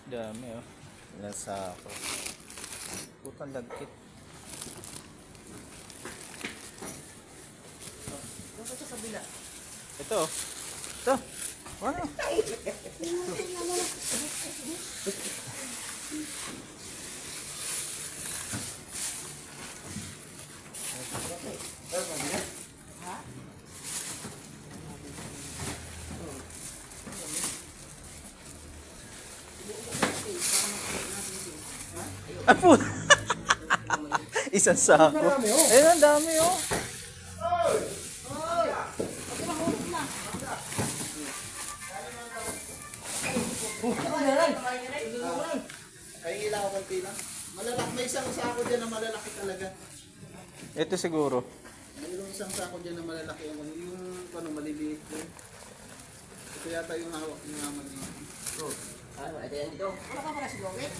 Dami oh. Ilan sako. Putang lagkit. Doon sa kabila. Ito. Ito. Ano? Ha? Apo. Isang sako. Ayun, ang dami oh. Ay, ilang ako konti lang. Malalaki, may isang sako dyan na malalaki talaga. Ito siguro. Mayroong isang sako dyan na malalaki. Yung ano, maliliit din. Ito yata yung hawak ng naman. Ano, ito yan dito. Wala ka pala si Gomez?